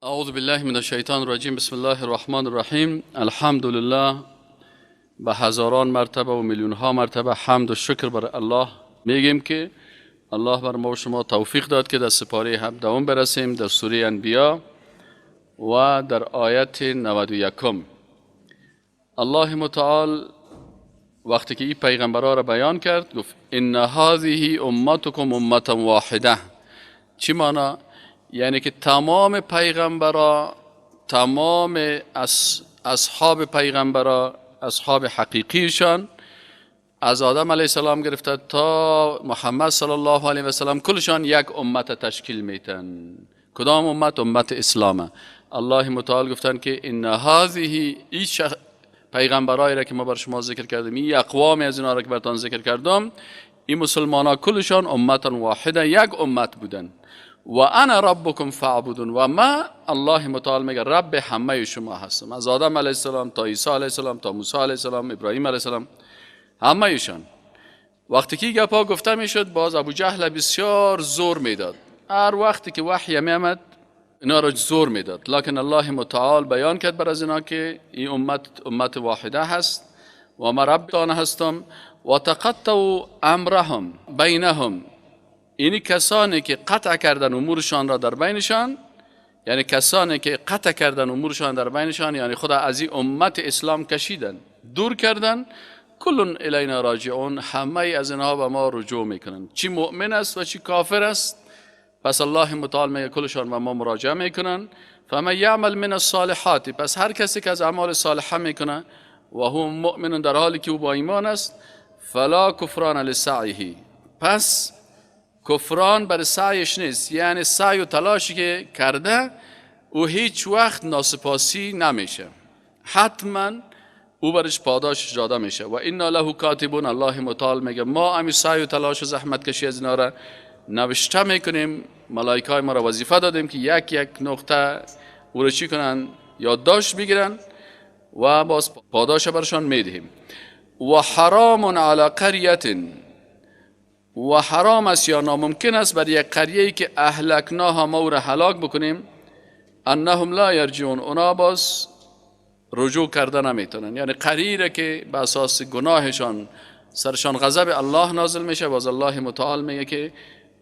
اعوذ بالله من الشیطان الرجیم. بسم الله الرحمن الرحیم. الحمدلله. به هزاران مرتبه و میلیون ها مرتبه حمد و شکر بر الله میگیم که الله بر ما و شما توفیق داد که در سپاره 17 برسیم در سوره انبیا و در آیت 91. الله متعال وقتی که این پیغمبرها را بیان کرد گفت ان هذه امتکم امه واحده. چی معنی؟ یعنی که تمام پیغمبرا، تمام اصحاب پیغمبرا، اصحاب حقیقیشان از آدم علیه السلام گرفته تا محمد صلی الله علیه و سلم کلشان یک امت تشکیل میتن. کدام امت؟ امت اسلامه. الله متعال گفتن که ان هذه پیغمبرایی را که ما بر شما ذکر کردیم، این اقوامی از اینا را که براتون ذکر کردم، این مسلمان ها کلشان امت واحده، یک امت بودن. و انا ربکم فاعبدون، و ما الله متعال میگه رب همه شما هستم، از آدم علیه السلام تا عیسی علیه السلام تا موسی علیه السلام، ابراهیم علیه السلام، همه ایشان. وقتی که گپا گفته میشد باز ابو جهل بسیار زور میداد. هر وقتی که وحی میامد اینا را زور میداد، لکن الله متعال بیان کرد بر از اینا که این امت واحده هست و ما ربتان هستم. و تقطعوا امرهم بینهم، اینی کسانی که قطع کردن امورشان را در بینشان، یعنی کسانی که قطع کردن امورشان در بینشان، یعنی خدا از این امت اسلام کشیدن، دور کردن. کلون الینا راجعون، همه از اینها به ما رجوع میکنن، چی مؤمن است و چی کافر است. پس الله متعال میگه کلشان به ما مراجعه میکنن. فمن یعمل من الصالحات، پس هر کسی که از اعمال صالحه میکنه و هو مؤمن، در حالی که او با ایمان است، فلا کفران لسعیه، پس کفران بر سعیش نیست، یعنی سعی و تلاشی که کرده او هیچ وقت ناسپاسی نمیشه، حتما او برش پاداشش داده میشه. و انا له کاتبون، الله متعال میگه ما امی سعی و تلاش و زحمت کشی از اینا را نوشته میکنیم، ملائکه ما را وظیفه دادیم که یک یک نقطه او را چی کنن؟ یادداشت بگیرن و باز پاداش برشان میدهیم. و حرام علی قریة، و حرام است یا ناممکن است بر یک قریه‌ای که اهلکناها، ما او را هلاک بکنیم، انهم لا یرجعون، اونا باز رجوع کرده نمیتونن. یعنی قریه که به اساس گناهشان سرشان غضب الله نازل میشه، باز الله متعال میگه که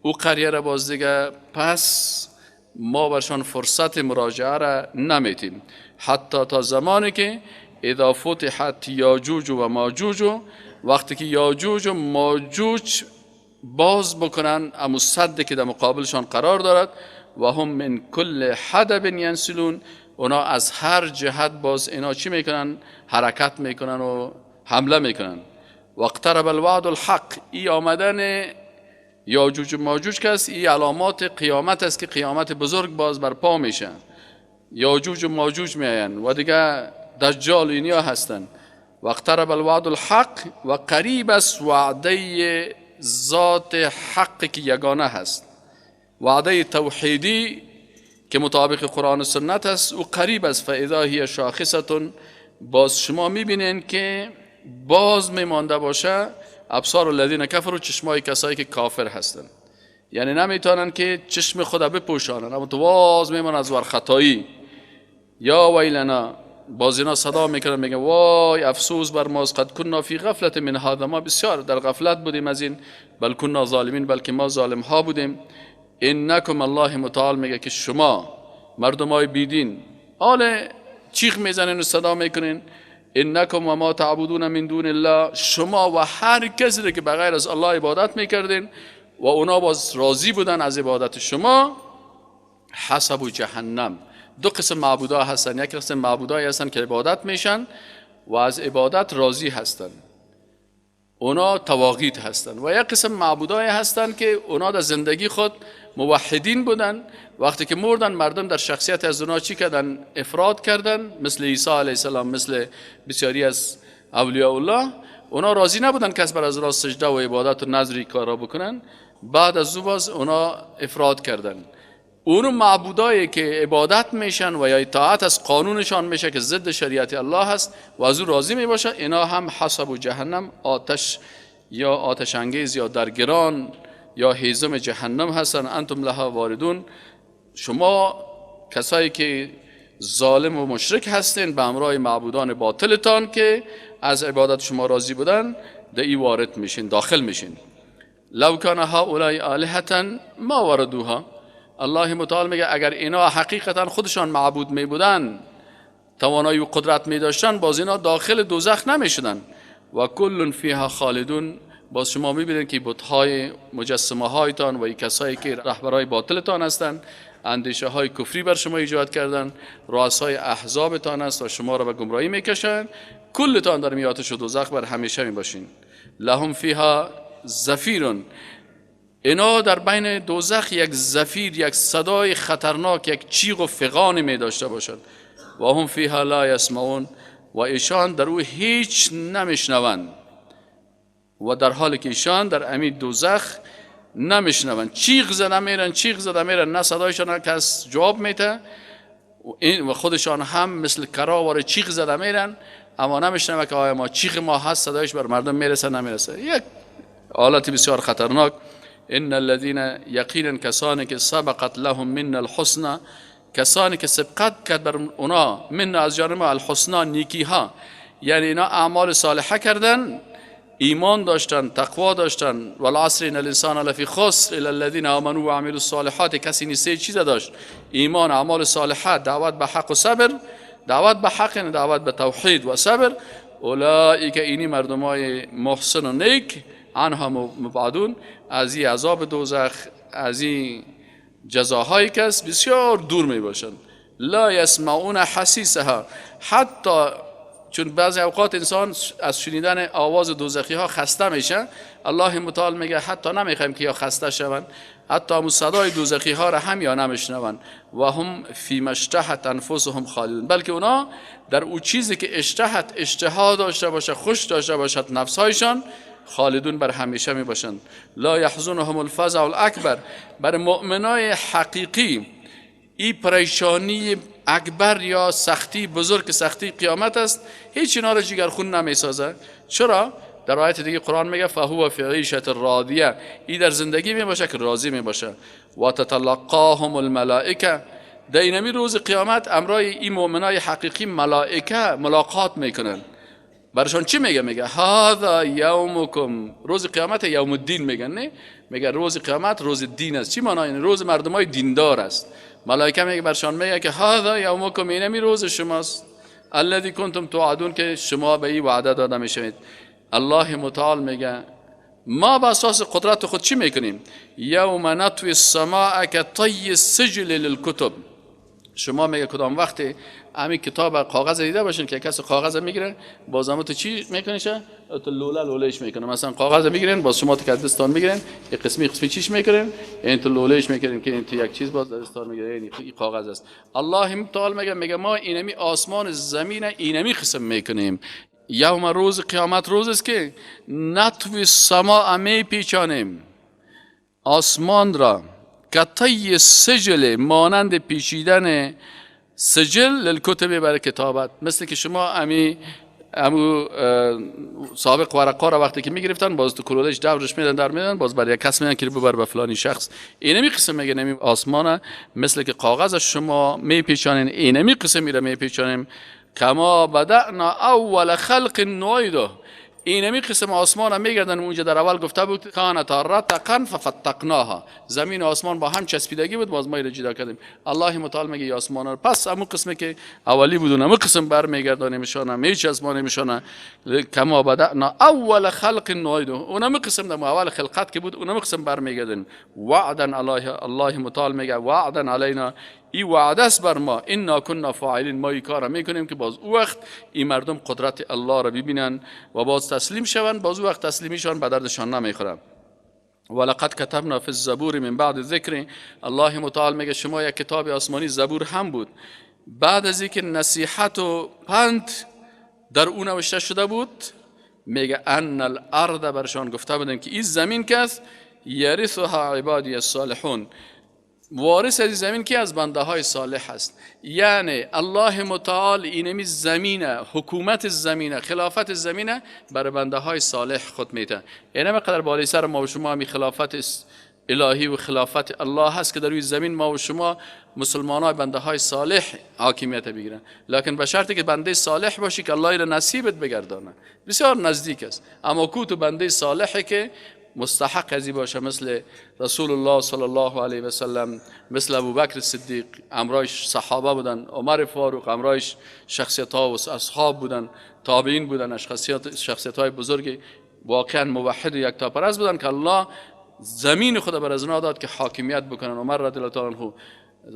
او قریه را باز دیگه پس ما برشان فرصت مراجعه را نمیتیم، حتی تا زمانی که اذا فتحت یاجوج و ماجوج، وقتی که یاجوج و ماجوج باز بکنن امو صد که در مقابلشان قرار دارد، و هم من کل حدب ینسلون، اونا از هر جهت باز اینا چی میکنن؟ حرکت میکنن و حمله میکنن. و اقترب الوعد الحق، ای آمدن یاجوج و ماجوج که است، ای علامات قیامت است که قیامت بزرگ باز برپا میشه. یاجوج و ماجوج میاین و دیگه دجال اینیا هستن. و اقترب الوعد الحق، و قریب است وعده ذات حق که یگانه هست، وعده توحیدی که مطابق قرآن و سنت است، او قریب است. فاذا هی شاخصه، باز شما میبینین که باز میمانده باشه ابصار الذین کفروا، چشمای کسایی که کافر هستن، یعنی نمیتونن که چشم خدا بپوشانن، اما تو باز میمان از ور خطایی. یا ویلنا، باز اینا صدا میکنن میگن وای افسوس بر ما، قد کنا فی غفلت من هذا، ما بسیار در غفلت بودیم از این، بل کنا ظالمین، بلکه ما ظالم ها بودیم. انکم، الله متعال میگه که شما مردمای بیدین، حال چیخ میزنین و صدا میکنین، انکم و ما تعبدون من دون الله، شما و هر کسی که بغیر از الله عبادت میکردین و اونا باز راضی بودن از عبادت شما، حسب جهنم. دو قسم معبودا هستن، یک قسم معبودایی هستن که عبادت میشن و از عبادت راضی هستن، اونا تواغیت هستن. و یک قسم معبودایی هستن که اونا در زندگی خود موحدین بودن، وقتی که مردن مردم در شخصیت از اونا چی کردن؟ افراد کردن، مثل عیسی علیه السلام، مثل بسیاری از اولیاء الله. اونا راضی نبودن کس بر از اونا سجده و عبادت و نذری کارا بکنن، بعد از او باز اونا افراد کردن. اونو معبودایی که عبادت میشن و یا اطاعت از قانونشان میشه که ضد شریعت الله هست و از او راضی میباشه، اینا هم حسب جهنم، آتش یا آتش انگیز یا درگران یا هیزم جهنم هستن. انتم لها واردون، شما کسایی که ظالم و مشرک هستین به همراه معبودان باطلتان که از عبادت شما راضی بودن، در ای وارد میشین، داخل میشین. لو کان هؤلاء آلهة ما وردوها. الله متعال میگه اگر اینا حقیقتا خودشان معبود می بودن، توانایی و قدرت می داشتن، باز اینا داخل دوزخ نمی شدن. و کل فیها خالدون. باز شما می بینید که بت‌های مجسمه هایتان و کسایی که رهبرای باطلتان هستند، اندیشه های کفری بر شما ایجاد کردن، رؤسای احزابتان است و شما را به گمراهی میکشند، کلتان در میاتش دوزخ بر همیشه می باشین. لهم فیها زفیر. اینا در بین دوزخ یک زفیر، یک صدای خطرناک، یک چیغ و فغان می داشته باشند. و هم فیها لا یسمعون. و ایشان در او هیچ نمیشنوند. و در حالی که ایشان در امی دوزخ نمیشنوند، چیغ زده میرن، نه صدایشان کس جواب میده و خودشان هم مثل کراوار چیغ زده میرن، اما نمیشنوند که آیا ما چیغ ما هست صدایش بر مردم میرسه نمیرسه. یک حالت بسیار خطرناک. ان الذين یقینا کسانی که سبقت لهم من الحسنى، کسانی که سبقت کرد بر اونا من از جانب الحسنى نیکی ها، یعنی اینا اعمال صالحه کردن، ایمان داشتن، تقوا داشتن. والعصر ان الانسان لفی خسر الا الذين آمنوا وعملوا الصالحات. کسی این سه چیز داشت: ایمان، اعمال صالحه، دعوت به حق و صبر. دعوت به حق، دعوت به توحید و صبر. اولئک اینی مردمای محسن و نیک، عنها مبعدون، از این عذاب دوزخ، از این جزاهای کس بسیار دور می باشند. لا یسمعون حسیسها. حتی چون بعضی اوقات انسان از شنیدن آواز دوزخی ها خسته میشه، الله متعال میگه حتی نمیخوایم که یا خسته شوند، حتی همون صدای دوزخی ها را هم یا نمیشنوند. و هم فی مشتهت انفسهم خالدون. بلکه اونا در او چیزی که اشتها داشته باشه، خوش داشته باشد نفسهایشان، خالدون بر همیشه می باشند. لا یحزنهم الفزع الاکبر. بر مؤمنای حقیقی این پریشانی اکبر یا سختی بزرگ، سختی قیامت است، هیچ اینا را جگرخون نمی سازه. چرا؟ در آیت دیگه قرآن میگه فهو فی عیشة راضیه. این در زندگی می باشه که راضی می باشه. و تتلقاهم الملائکه. در اینمی روز قیامت امرای این مؤمنای حقیقی ملائکه ملاقات میکنن. برشان چی میگه؟ میگه هذا یومکم. روز قیامت یوم الدین میگن، نه؟ میگه روز قیامت روز دین است. چی معنی؟ روز مردمای دیندار است. ملائکه میگه برشان میگه که هذا یومکم، اینمی روز شماست، الذی کنتم توعدون، که شما به این وعده داده میشوید. الله متعال میگه ما به اساس قدرت خود چی میکنیم؟ یوم نطوی السماء کطی السجل للکتب. شما میگه کدام وقتی همین کتاب کاغذ دیده باشین که کسی کاغذ میگیره، باز هم تو چی میکنیشه؟ تو لولهش میکنه. مثلا کاغذ میگیرین، باز شما تو دستان میگیرین، یک قسمی چیش میکنین، این تو لولهش میکنین که این تو یک چیز باز دستان میگیره، این کاغذ است. الله تعالی میگه ما اینمی آسمان زمین اینمی قسم میکنیم. یوم روز قیامت روز است که نطوی السماء میپیچانیم آسمان را، کطی سجل، مانند پیچیدن سجل للکتب، برای کتابت. مثل که شما امو سابق ورقا را وقتی که میگرفتن، باز تو کلولش دورش میدن در میدن، باز برای کس میدن که ببر به فلانی شخص. اینمی قسم میگه نمی آسمانه، مثل که کاغذ شما میپیچانین، اینمی قسم میره میپیچانیم. کما بدأنا اول خلق نعیده. اینمی قسم آسمان هم میگردن اونجا در اول گفته بود کانت رتقا ففتقناها. زمین و آسمان با هم چسبیدگی بود، باز ما اینو جدا کردیم. الله متعال میگه ای آسمان ها پس همون قسمی که اولی بودن همون قسم بر میگردانیمشان، میچسبانیمشان. کما بدأنا اول خلق نعیده. اونم قسم در اول خلقت که بود اونم قسم بر میگردن. وعدا الله متعال میگه وعدا علینا، این وعده است بر ما، انا كنا فاعلین، ما این کار میکنیم که باز او وقت این مردم قدرت الله را ببینن و باز تسلیم شوند. باز او وقت تسلیمیشان به دردشان نمیخوره. ولقد كتبنا فی الزبور من بعد الذکر. الله متعال میگه شما یک کتاب آسمانی زبور هم بود، بعد از اینکه نصیحت و پند در اون نوشته شده بود، میگه ان الارض، برشان گفته بودیم که این زمین که است، یرثها عبادی الصالحون، وارث از زمین که از بنده های صالح است. یعنی الله متعال اینمی زمینه، حکومت زمینه، خلافت زمینه برای بنده های صالح خود میده. اینم قدر بالای سر ما و شما همی خلافت الهی و خلافت الله هست که در روی زمین ما و شما مسلمان های بنده های صالح حاکمیت بگیرن، لکن به شرطی که بنده صالح باشی که الله را نصیبت بگردانه. بسیار نزدیک است، اما کو تو بنده صالحی که مستحق ازی باشه، مثل رسول الله صلی الله علیه و سلم، مثل ابوبکر صدیق، امرایش صحابه بودن، عمر فاروق امرایش شخصیت ها و اصحاب بودن، تابعین بودن، شخصیت های بزرگ واقعا موحد و یکتاپرست بودن که الله زمین خود بر از اونا داد که حاکمیت بکنن. عمر رضی الله تعالی عنه،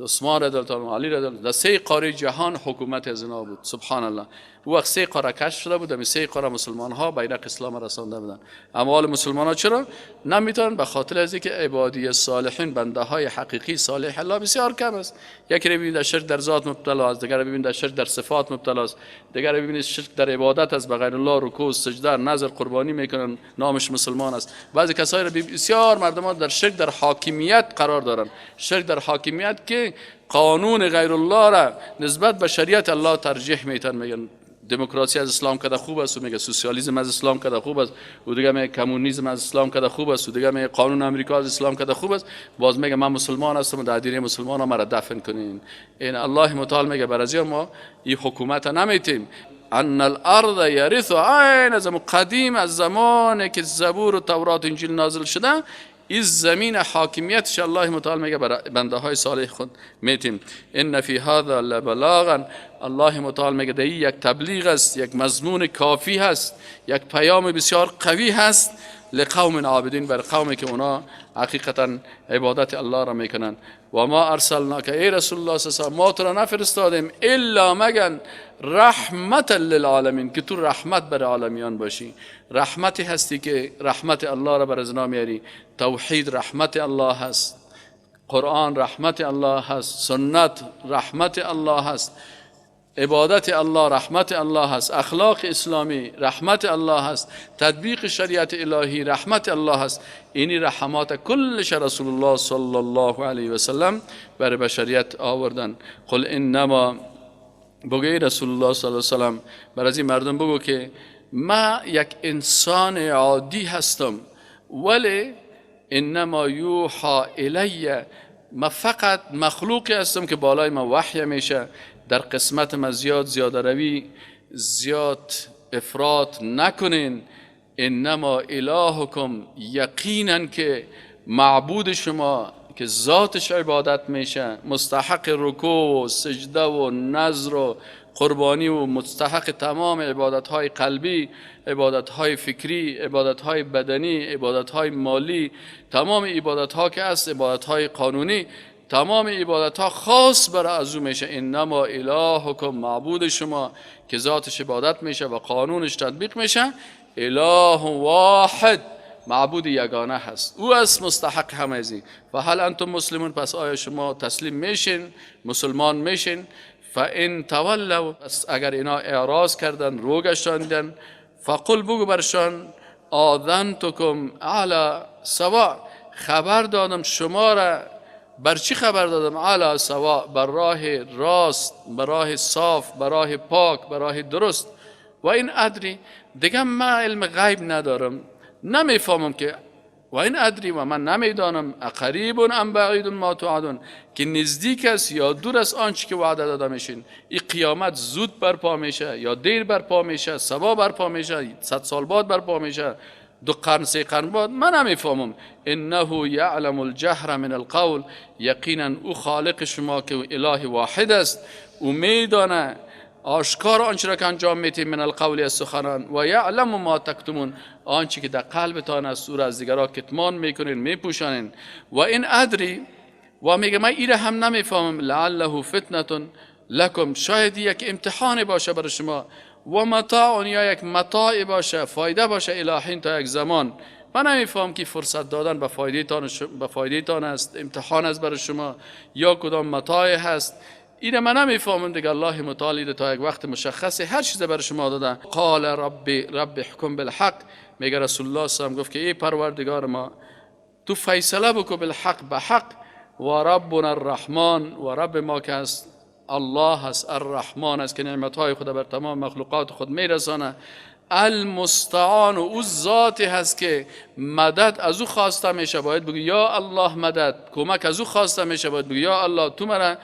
عثمان رضی الله تعالی عنه، علی رضی الله، در سه قاره جهان حکومت از اونا بود. سبحان الله. او وقت سه قاره کشف شده بود، در سه قاره مسلمان ها بیرق اسلام رسانده بودن. اما حال مسلمان ها چرا نمیتونن؟ به خاطر از اینکه عبادی صالحین، بنده های حقیقی صالح الله بسیار کم است. یکی رو ببینید در شرک در ذات مبتلا است، دیگر رو ببینید در شرک در صفات مبتلا است، دیگر رو ببینید شرک در عبادت است، به غیر الله رکوع، سجده، نظر، قربانی میکنن، نامش مسلمان است. بعضی کسایی رو بسیار مردم ها در شرک در حاکمیت قرار دارن، شرک در حاکمیت که قانون غیر الله را نسبت به شریعت الله ترجیح میتن، میگن دموکراسی از اسلام کده خوب است، و میگه سوسیالیسم از اسلام کده خوب است، و دیگه میگه کمونیسم از اسلام کده خوب است، و دیگه میگه قانون امریکا از اسلام کده خوب است. باز میگه من مسلمان هستم و در دیره مسلمان ها مرا دفن کنین. این الله متعال میگه برای ما این حکومت نمیتیم. ان الارض یرثها، این از قدیم، از زمانی که زبور و تورات و انجیل نازل شده، این زمین حاکمیتش الله متعال میگه برای بنده های صالح خود میتیم. ان فی هذا لبلاغا، الله متعال میگه در یک تبلیغ است، یک مضمون کافی هست، یک پیام بسیار قوی هست لقوم عابدین، بر قومی که اونا حقیقتا عبادت الله را میکنن. و ما ارسلناک ای رسول الله صلی الله علیه و آله، ما تو را نفرستادیم الا مگر رحمت للعالمین، که تو رحمت بر عالمیان باشی. رحمتی هستی که رحمت الله را بر از میاری. توحید رحمت الله هست، قرآن رحمت الله هست، سنت رحمت الله هست، عبادت الله رحمت الله هست، اخلاق اسلامی رحمت الله هست، تطبیق شریعت الهی رحمت الله هست. اینی رحمات کلش رسول الله صلی الله علیه و سلم بر بشریت آوردن. قل انما، بگوی رسول الله صلی الله علیه و سلم بر از این مردم بگو که ما یک انسان عادی هستم، ولی انما یوحى الی، ما فقط مخلوقی هستم که بالای ما وحی میشه. در قسمت ما زیاده روی، زیاد افراط نکنین. انما الهکم، یقینا که معبود شما که ذاتش عبادت میشه، مستحق رکوع و سجده و نذر و قربانی و مستحق تمام عبادت‌های قلبی، عبادت‌های فکری، عبادت‌های بدنی، عبادت‌های مالی، تمام عبادت‌ها که است، عبادت‌های قانونی، تمام عبادت‌ها خاص برای از او میشه. انما الهکم، معبود شما که ذاتش عبادت میشه و قانونش تطبیق میشه، اله واحد، معبود یگانه هست، او است مستحق همه ازی. و هل انتم مسلمون، پس آیا شما تسلیم میشین، مسلمان میشین؟ فان تولوا، اگر اینا اعراض کردن، رو گشتاندن، فقل، بگو برشان، آذنتکم علی سواء، خبر دادم شما را. بر چی خبر دادم؟ علی سواء، بر راه راست، بر راه صاف، بر راه پاک، بر راه درست. و این ادری، دیگه من علم غیب ندارم، نمیفهمم که، و این ادری، و من نمیدانم، اقریب ام بعید ما توعدون، که نزدیک است یا دور است آنچه که وعده داده میشین. این قیامت زود برپا میشه یا دیر برپا میشه، سبا برپا میشه، 100 سال بعد برپا میشه، 2 قرن 3 قرن بعد، من نمیفهمم. انه یعلم الجهر من القول، یقینا او خالق شما که اله واحد است، او میدانه آشکار آنچه را که انجام میتیم، من القول، از سخنان، و یعلم ما تکتمون، آنچه که در قلبتان است، او را از دیگران کتمان میکنین، میپوشانین. و این ادری، و میگه من این هم نمیفهمم، لعله فتنه لکم، شاید یک امتحان باشه برای شما، و متاع، یا یک متاع باشه، فایده باشه، الهین، تا یک زمان. من نمیفهم که فرصت دادن به فایده تان است، امتحان است برای شما، یا کدام متاع هست، این من نمیفهمم دیگه. الله متعال تا یک وقت مشخص هر چیز برای شما داده. قال رب احکم بالحق، میگه رسول الله صلی الله علیه و آله گفت که ای پروردگار ما، تو فیصله بکن بالحق، به حق. و ربنا الرحمن، و رب ما که است الله هست، الرحمن است که نعمتهای خود بر تمام مخلوقات خود میرسانه. المستعان او ذاتی هست که مدد از او خواسته میشه، باید بگی یا الله مدد. کمک از او خواسته میشه، باید بگی یا الله تو مرا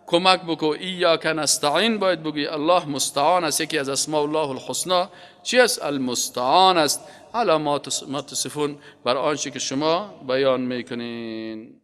کمک بکو. ایاک نستعین باید بگی الله مستعان است. یکی از اسماء الله الحسنا چی است؟ المستعان است. علامات ما تصفون بر آنچه که شما بیان میکنین.